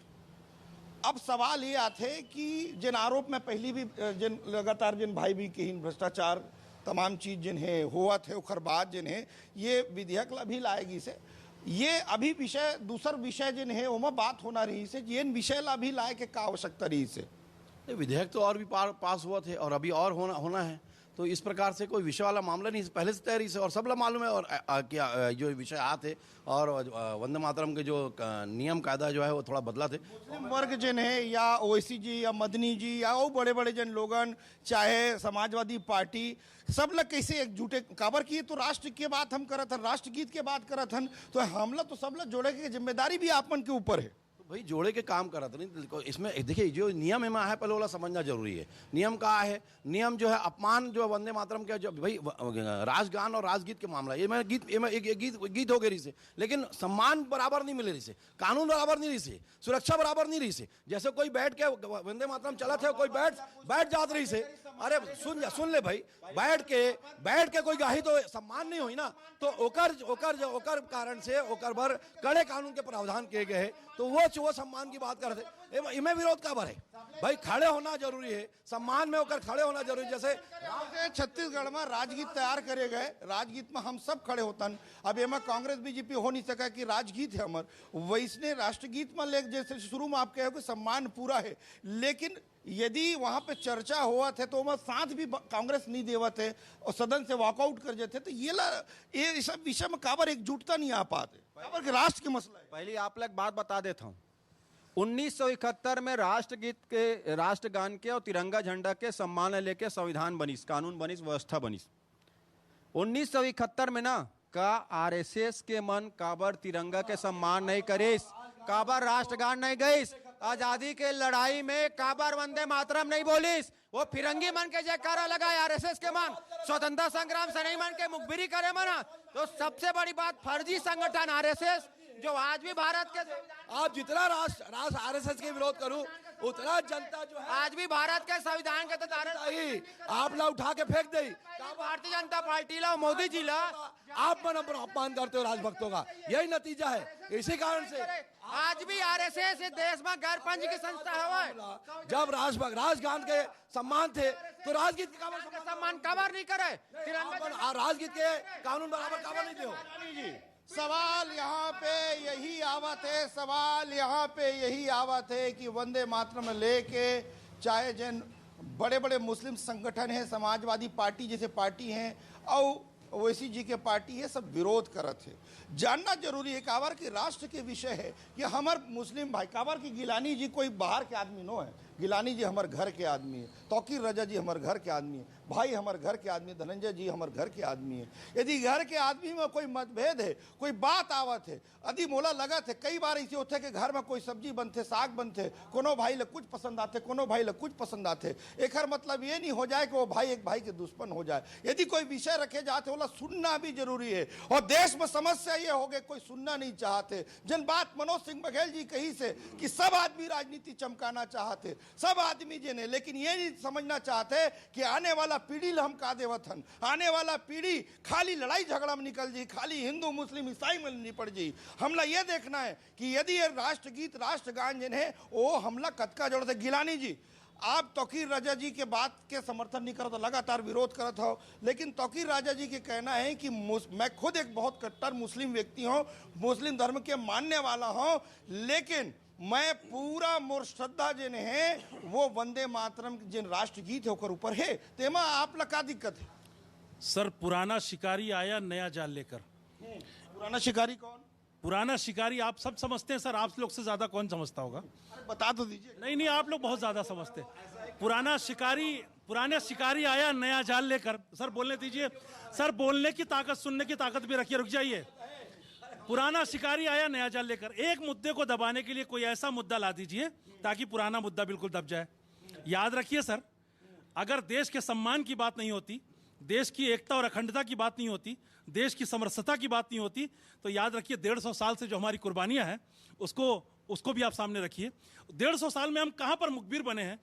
अब सवाल ये आते कि जिन आरोप में पहली भी जिन लगातार जिन भाई भी कहीं भ्रष्टाचार तमाम चीज जिन्हें हुआ थे, उखर बाद जिन्हें ये विधेयक ला भी लाएगी से, ये अभी विषय दूसर विषय जिन्हें ओमा बात होना रही से, ये विषय ला भी लाए के का आवश्यकता रही से। विधेयक तो और भी पास हुआ थे और अभी और होना है, तो इस प्रकार से कोई विषय वाला मामला नहीं, पहले से तैयारी से और सब ला मालूम है। और क्या जो विषय आते और वंदे मातरम के जो नियम कायदा जो है वो थोड़ा बदला थे। मुस्लिम वर्ग जिन्हें या ओवैसी जी या मदनी जी या वो बड़े बड़े जन लोगन, चाहे समाजवादी पार्टी, सब लोग कैसे एकजुटे काबर की। तो राष्ट्र की बात हम करत हन, राष्ट्रगीत के बात करत हन, तो हमला तो सब लोग जोड़े की जिम्मेदारी भी आपन के ऊपर है। भाई जोड़े के काम करा था नहीं, इसमें देखिए जो नियम में है पहले वाला समझना जरूरी है। नियम का है, नियम जो है अपमान जो है वंदे मातरम के, जो भाई राजगान और राजगीत के मामला, ये मैं गीत हो गई रही से, लेकिन सम्मान बराबर नहीं मिले रही से, कानून बराबर नहीं रही से, सुरक्षा बराबर नहीं रही से। जैसे कोई बैठ के वंदे मातरम चला थे, कोई बैठ जात रही से, अरे सुन ले भाई, बैठ के कोई गाही तो सम्मान नहीं हुई ना। तो ओकर कारण से ओकर भर कड़े कानून के प्रावधान किए गए हैं, तो वो सम्मान की बात करते, इनमें विरोध का भर है भाई। खड़े होना जरूरी है, सम्मान में होकर खड़े होना जरूरी। जैसे छत्तीसगढ़ में राजगीत तैयार करे गए, राजगीत में हम सब खड़े होतन। अब ये में कांग्रेस बीजेपी हो नहीं सका कि राजगीत है हमार, वैसने राष्ट्रगीत में ले जैसे शुरू में आप कहे कि सम्मान पूरा है, लेकिन यदि वहां पे चर्चा हुआ थे तो वह साथ भी कांग्रेस नहीं देवत है और सदन से वॉकआउट कर जाते, तो ये सब विषय में काबर एकजुटता नहीं आ पाते, काबर के राष्ट्र के मसला है। पहले आप लोग बात बता देता हूँ, 1971 में राष्ट्रगीत के, राष्ट्रगान के और तिरंगा झंडा के सम्मान लेके संविधान बनीस, कानून बनीस, व्यवस्था बनीस। 1971 में ना का आरएसएस के मन काबर तिरंगा के सम्मान नहीं करीस, काबर राष्ट्रगान नहीं गईस, आजादी के लड़ाई में काबर वंदे मातरम नहीं बोलिस, वो फिरंगी मन के जयकारा लगाए आरएसएस के मन, स्वतंत्रता संग्राम से नहीं मन के मुखबिरी करे मना। तो सबसे बड़ी बात, फर्जी संगठन आरएसएस जो आज भी भारत के, आप जितना राष्ट्र आरएसएस के विरोध करूं उतना जनता जो है आज भी भारत के संविधान के तो आप ला उठा के फेंक दे। भारतीय जनता पार्टी ला, मोदी जी ला आप मन अपमान करते हो राजभक्तों का, यही नतीजा है। इसी कारण से आज भी आरएसएस देश में गैर पंजीकृत की संस्था है। जब राजगान के सम्मान थे तो राजगीत के सम्मान कवर नहीं करे, राजगीत के कानून बराबर कवर नहीं दो। सवाल यहाँ पे यही आवत है, सवाल यहाँ पे यही आवत है कि वंदे मातरम लेके चाहे जिन बड़े बड़े मुस्लिम संगठन हैं, समाजवादी पार्टी जैसे पार्टी हैं और ओवैसी जी के पार्टी है, सब विरोध करत है। जानना जरूरी है काबर कि राष्ट्र के विषय है कि हमार मुस्लिम भाई, काबर की गिलानी जी कोई बाहर के आदमी नो है, गिलानी जी हमारे घर के आदमी है, तौकीर रजा जी हमारे घर के आदमी है, भाई हमारे घर के आदमी, धनंजय जी हमारे घर के आदमी है। यदि घर के आदमी में कोई मतभेद है, कोई बात आवत है, यदि मोला लगत है, कई बार ऐसे होते कि घर में कोई सब्जी बनते, साग बनते, कोनो भाई ले कुछ पसंद आते, कोनो भाई ले कुछ पसंद आते, एक मतलब ये नहीं हो जाए कि वो भाई एक भाई के दुश्मन हो जाए। यदि कोई विषय रखे जाते बोला सुनना भी जरूरी है, और देश में समस्या ये हो गई कोई सुनना नहीं चाहते। जन बात मनोज सिंह बघेल जी कही से कि सब आदमी राजनीति चमकाना चाहते, सब आदमी जिन्हें, लेकिन ये नहीं समझना चाहते कि आने वाला पीढ़ी हम का देवत हन, आने वाला पीढ़ी खाली लड़ाई झगड़ा में निकल जी, खाली हिंदू मुस्लिम ईसाई में निपट जी। हमला ये देखना है कि यदि ये राष्ट्रगीत राष्ट्रगान जिन्हें वो हमला कतका जोड़ से। गिलानी जी, आप तौकीर राजा जी के बात के समर्थन नहीं करते, लगातार विरोध करत हो, लेकिन तौकीर राजा जी के कहना है कि मैं खुद एक बहुत कट्टर मुस्लिम व्यक्ति हूँ, मुस्लिम धर्म के मानने वाला हूँ, लेकिन मैं पूरा मोर श्रद्धा जिन है वो वंदे मातरम जिन राष्ट्रगीत है ओकर ऊपर है। तेमा आप ला का दिक्कत है? सर, पुराना शिकारी आया नया जाल लेकर। पुराना शिकारी कौन? पुराना शिकारी आप सब समझते हैं सर, आप लोग से ज्यादा कौन समझता होगा? अरे बता तो दीजिए। नहीं, आप लोग बहुत ज्यादा समझते हैं। पुराना शिकारी आया नया जाल लेकर। सर बोलने दीजिए सर, बोलने की ताकत, सुनने की ताकत भी रखिए। रुक जाइए। पुराना शिकारी आया नया जाल लेकर। एक मुद्दे को दबाने के लिए कोई ऐसा मुद्दा ला दीजिए ताकि पुराना मुद्दा बिल्कुल दब जाए। याद रखिए सर, अगर देश के सम्मान की बात नहीं होती, देश की एकता और अखंडता की बात नहीं होती, देश की समरसता की बात नहीं होती, तो याद रखिए 150 साल से जो हमारी कुर्बानियां हैं उसको भी आप सामने रखिए। 150 साल में हम कहां पर मुखबिर बने हैं,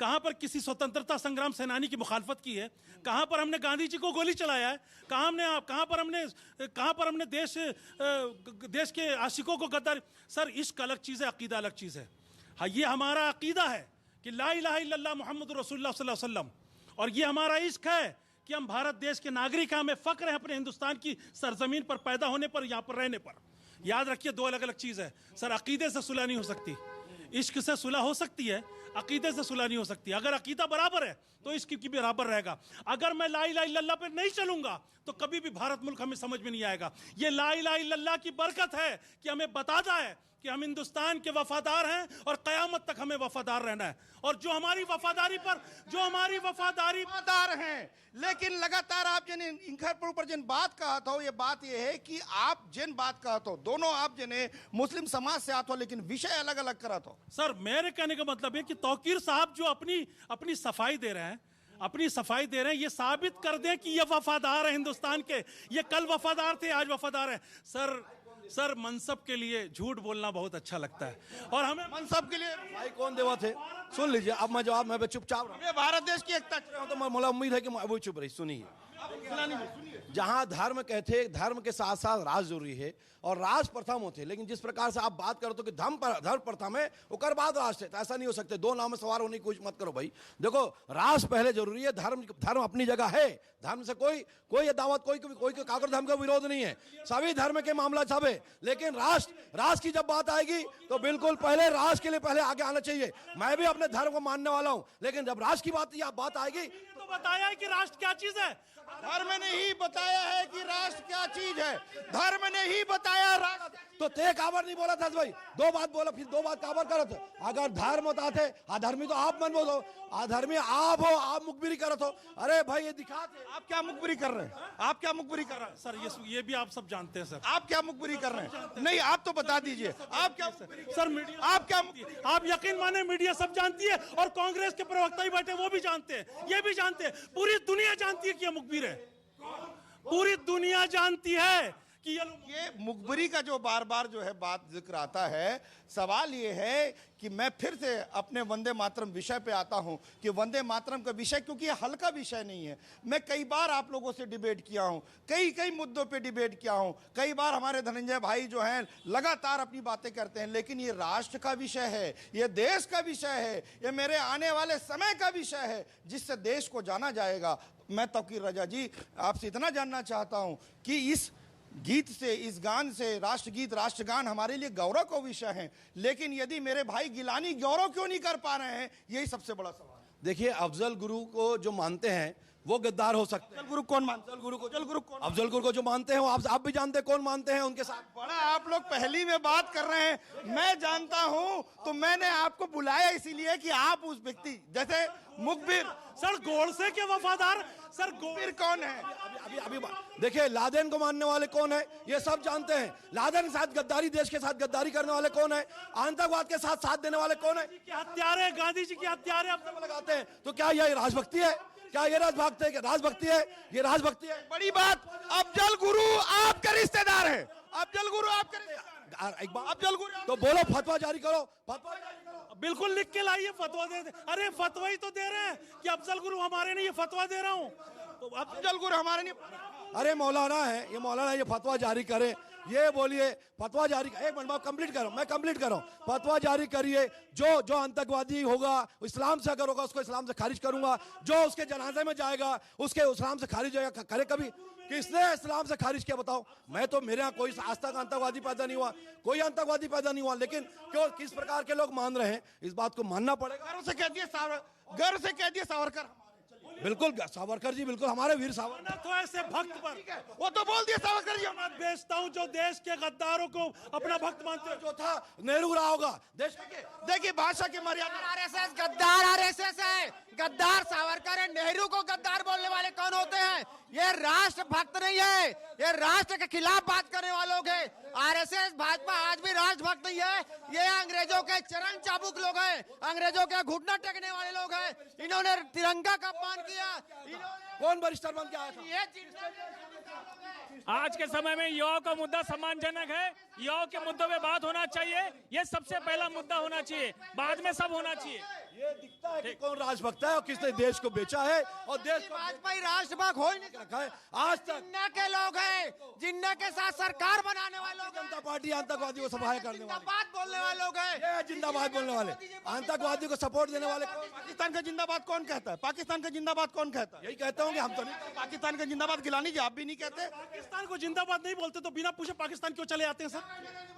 कहां पर किसी स्वतंत्रता संग्राम सेनानी की मुखालफत की है, कहां पर हमने गांधी जी को गोली चलाया है, कहां पर हमने देश के आशिकों को गद्दार। सर, इश्क अलग चीज़ है, अकीदा अलग चीज़ है। हाँ, ये हमारा अकीदा है कि ला इलाहा इल्लल्लाह मुहम्मदुर रसूलुल्लाह सल्लल्लाहु अलैहि वसल्लम, और ये हमारा इश्क है कि हम भारत देश के नागरिक हैं, हमें फक्र है अपने हिंदुस्तान की सरजमीन पर पैदा होने पर, यहाँ पर रहने पर। याद रखिए, दो अलग अलग चीज़ है सर। अकीदे से सुलह नहीं हो सकती, इश्क से सुलह हो सकती है, अकीदे से सुलह नहीं हो सकती। अगर अकीदा बराबर है तो इश्क की बराबर रहेगा। अगर मैं ला इलाहा इल्लल्लाह पे नहीं चलूंगा तो कभी भी भारत मुल्क हमें समझ में नहीं आएगा। ये ला इलाहा इल्लल्लाह की बरकत है कि हमें बताता है कि हम हिंदुस्तान के वफादार हैं और कयामत तक हमें वफादार रहना है। और जो हमारी वफादारी हैं, लेकिन लगातार आप जिन इंखर पर ऊपर जिन बात कहत हो, ये बात ये है कि आप जिन बात कहत हो, दोनों आप जिन्हें मुस्लिम समाज से आते हो, लेकिन विषय अलग अलग करत हो। सर, मेरे कहने का मतलब है कि तौकीर साहब जो अपनी सफाई दे रहे हैं, ये साबित कर दें कि ये वफादार है हिंदुस्तान के, ये कल वफादार थे, आज वफादार है। सर, मनसब के लिए झूठ बोलना बहुत अच्छा लगता है, और हमें मनसब के लिए भाई कौन देवा थे? सुन लीजिए, अब मैं जवाब, मैं चुपचाप रहा हमें भारत देश की एकता हूं, तो मुझे उम्मीद है कि वो चुप रही। सुनिए, जहां धर्म कहते, धर्म के साथ साथ राज जरूरी है और राज प्रथम होते, लेकिन जिस प्रकार से आप बात करो तो कि धर्म प्रथम है, ओकर बाद राष्ट्र है, तो ऐसा नहीं हो सकते। दो नाम में सवार होने की कोशिश मत करो भाई। देखो, राष्ट्र पहले जरूरी है, धर्म अपनी जगह है। धर्म से कोई दावत, कोई कागर धर्म का विरोध नहीं है, सभी धर्म के मामला सब है। लेकिन राष्ट्र की जब बात आएगी तो बिल्कुल पहले राष्ट्र के लिए पहले आगे आना चाहिए। मैं भी अपने धर्म को मानने वाला हूं, लेकिन जब राष्ट्र की बात आएगी तो बताया है कि राष्ट्र क्या चीज है। धर्म ने ही बताया है कि राष्ट्र क्या चीज है, धर्म ने ही बताया राष्ट्र। तो ते काबर नहीं बोला था भाई, दो बात बोला, फिर दो बात काबर करत हो। अगर धर्म होता थे, अधर्मी तो आप मन बोलो, अधर्मी आप हो, आप मुखबिरी करत हो। अरे भाई, ये दिखाते आप क्या मुखबिरी कर रहे हैं? आप क्या मुखबिरी कर रहे हैं? सर, ये भी आप सब जानते हैं सर। आप क्या मुखबिरी कर रहे हैं? नहीं, आप तो बता दीजिए आप क्या सर। मीडिया आप क्या आप यकीन माने, मीडिया सब जानती है, और कांग्रेस के प्रवक्ता ही बैठे वो भी जानते हैं, ये भी जानते हैं, पूरी दुनिया जानती है कि ये मुखबिर है, पूरी दुनिया जानती है कि ये मुखबिरी का जो बार बार जो है बात जिक्र आता है। सवाल ये है कि मैं फिर से अपने वंदे मातरम विषय पे आता हूं कि वंदे मातरम का विषय, क्योंकि ये हल्का विषय नहीं है। मैं कई बार आप लोगों से डिबेट किया हूं, कई मुद्दों पे डिबेट किया हूं, कई बार हमारे धनंजय भाई जो हैं लगातार अपनी बातें करते हैं, लेकिन ये राष्ट्र का विषय है, ये देश का विषय है, ये मेरे आने वाले समय का विषय है जिससे देश को जाना जाएगा। मैं तौकीर रजा जी आपसे इतना जानना चाहता हूं कि इस गीत से, इस गान से, राष्ट्रगीत राष्ट्रगान हमारे लिए गौरव का विषय है, लेकिन यदि मेरे भाई गिलानी गौरव क्यों नहीं कर पा रहे हैं, यही सबसे बड़ा सवाल है। देखिए, अफजल गुरु को जो मानते हैं वो गद्दार हो सकते हैं। अफजल गुरु कौन मानते हैं? अफजल गुरु को जो मानते हैं वो आप भी जानते हैं कौन मानते हैं उनके साथ। बड़ा आप लोग पहली में बात कर रहे हैं, मैं जानता हूं, तो मैंने आपको बुलाया इसीलिए कि आप उस व्यक्ति जैसे मुखबिर। सर, गोडसे के वफादार, सर मुखबिर कौन है? अभी देखिए, लादेन को मानने वाले कौन है ये सब जानते हैं। लादेन के साथ गद्दारी, देश के साथ गद्दारी करने वाले कौन है, आतंकवाद के साथ देने वाले कौन है, हत्यारे, गांधी जी की हत्यारे अब तक लगाते हैं। तो क्या ये राजभक्ति है? क्या ये राजभक्ति है? ये राजभक्ति है। बड़ी बात, अफजल गुरु आपके रिश्तेदार हैं, अफजल गुरु आपके रिश्तेदार हैं। एक बार अफजल गुरु तो बोलो, फतवा जारी करो, फतवा जारी करो। बिल्कुल लिख के लाइए, फतवा दे दे। अरे फतवा ही तो दे रहे हैं कि अफजल गुरु हमारे नहीं, ये फतवा दे रहा हूँ। तो अफजल गुरु हमारे नहीं। अरे मौलाना है ये, मौलाना ये फतवा जारी करे, ये बोलिए फतवा जारी, एक मिनट कंप्लीट करो, मैं कंप्लीट कर रहा हूं। फतवा जारी करिए, जो जो आतंकवादी होगा इस्लाम से अगर होगा उसको इस्लाम से खारिज करूंगा, जो उसके जनाजे में जाएगा उसके इस्लाम से खारिज होगा। करे कभी किसने इस्लाम से खारिज किया बताओ? मैं तो, मेरे यहाँ कोई आज तक आतंकवादी पैदा नहीं हुआ, कोई आतंकवादी पैदा नहीं हुआ, लेकिन क्यों किस प्रकार के लोग मान रहे हैं, इस बात को मानना पड़ेगा। गर्व से कह दिए सावरकर, बिल्कुल सावरकर जी, बिल्कुल हमारे वीर सावरकर। तो ऐसे भक्त पर वो तो बोल दिया सावरकर जी। मैं बेचता हूँ जो देश के गद्दारों को अपना भक्त मानते हैं। जो था नेहरू रहा होगा देश। देखिए भाषा की मर्यादा। आरएसएस गद्दार आरएसएस है, गद्दार सावरकर है। नेहरू को गद्दार बोलने वाले कौन होते हैं? ये राष्ट्र भक्त नहीं है, ये राष्ट्र के खिलाफ बात करने वाले लोग हैं। आरएसएस भाजपा आज भी राष्ट्र भक्त नहीं है, ये अंग्रेजों के चरण चाबुक लोग हैं, अंग्रेजों के घुटना टेकने वाले लोग हैं। इन्होंने तिरंगा का अपमान किया। कौन बरिस्टर बन के आया था? आज के समय में युवाओं का मुद्दा सम्मानजनक है, युवाओं के मुद्दों पे बात होना चाहिए, ये सबसे पहला मुद्दा होना चाहिए, बाद में सब होना चाहिए। ये दिखता है कि कौन राजभक्त है और किसने देश को बेचा है और देश को भाजपा ही राष्ट्रभक्त हो ही नहीं रखा है आज तक। जिन्ना के लोग हैं, जिन्ना के साथ सरकार बनाने वाले लोग हैं, जनता पार्टी आतंकवादी को सफाया करने वाले, जिंदाबाद बोलने वाले लोग हैं। ये जिंदाबाद बोलने वाले, आतंकवादी को सपोर्ट देने वाले। पाकिस्तान का जिंदाबाद कौन कहता है? पाकिस्तान का जिंदाबाद कौन कहता है? यही कहते होंगे, हम तो नहीं। पाकिस्तान का जिंदाबाद गिलानी जी आप भी नहीं कहते। पाकिस्तान को जिंदाबाद नहीं बोलते तो बिना पूछे पाकिस्तान क्यों चले आते हैं सर?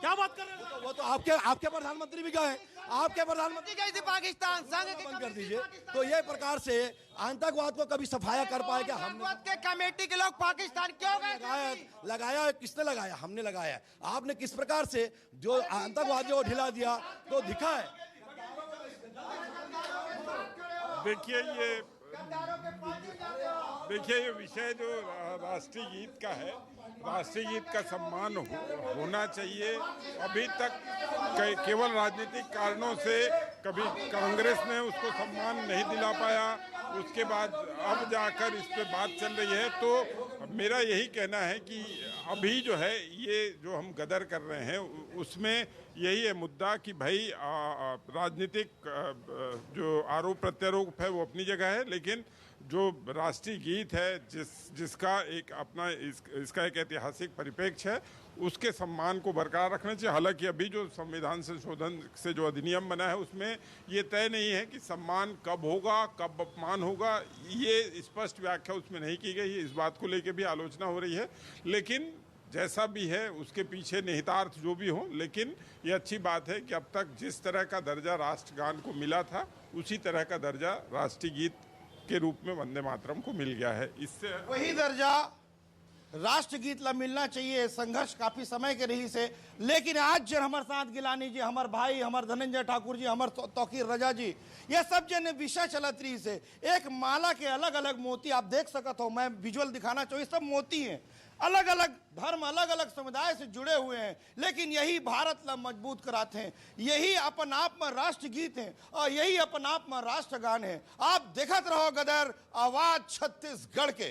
क्या बात कर रहे हैं? वो तो आपके प्रधानमंत्री भी गए, आपके प्रधानमंत्री गई थी पाकिस्तान संघ की बंद कर दीजिए। तो ये प्रकार से आतंकवाद को कभी सफाया कर पाएगा? हमने के कमेटी के लोग पाकिस्तान क्यों गए? लगाया किसने लगाया? हमने लगाया। आपने किस प्रकार से जो आतंकवादियों को ढिला दिया तो दिखा है। देखिए ये विषय जो राष्ट्रीय गीत का है, राष्ट्रीय गीत का सम्मान होना चाहिए। अभी तक केवल राजनीतिक कारणों से कभी कांग्रेस ने उसको सम्मान नहीं दिला पाया, उसके बाद अब जाकर इस पे बात चल रही है। तो मेरा यही कहना है कि अभी जो है ये जो हम गदर कर रहे हैं उसमें यही है मुद्दा कि भाई राजनीतिक जो आरोप प्रत्यारोप है वो अपनी जगह है, लेकिन जो राष्ट्रीय गीत है जिसका एक अपना इसका एक ऐतिहासिक परिप्रेक्ष्य है, उसके सम्मान को बरकरार रखना चाहिए। हालांकि अभी जो संविधान संशोधन से जो अधिनियम बना है उसमें ये तय नहीं है कि सम्मान कब होगा, कब अपमान होगा, ये स्पष्ट व्याख्या उसमें नहीं की गई है। इस बात को लेकर भी आलोचना हो रही है, लेकिन जैसा भी है उसके पीछे निहितार्थ जो भी हो, लेकिन ये अच्छी बात है कि अब तक जिस तरह का दर्जा राष्ट्रगान को मिला था उसी तरह का दर्जा राष्ट्रीय गीत के रूप में वंदे मातरम को मिल गया है। इससे वही दर्जा राष्ट्रगीत ला मिलना चाहिए। संघर्ष काफी समय के रही से, लेकिन आज जन हमारे साथ गिलानी जी, हमारे भाई, हमारे धनंजय ठाकुर जी, हमारे तौकीर रजा जी, ये सब जन विषय चलत रही से एक माला के अलग अलग मोती आप देख सकते हो। मैं विजुअल दिखाना चाहिए, सब मोती हैं, अलग अलग धर्म, अलग अलग समुदाय से जुड़े हुए हैं, लेकिन यही भारत ला मजबूत कराते हैं। यही अपन आप में राष्ट्रगीत है और यही अपन आप में राष्ट्रगान है। आप देखत रहो गदर, आवाज छत्तीसगढ़ के।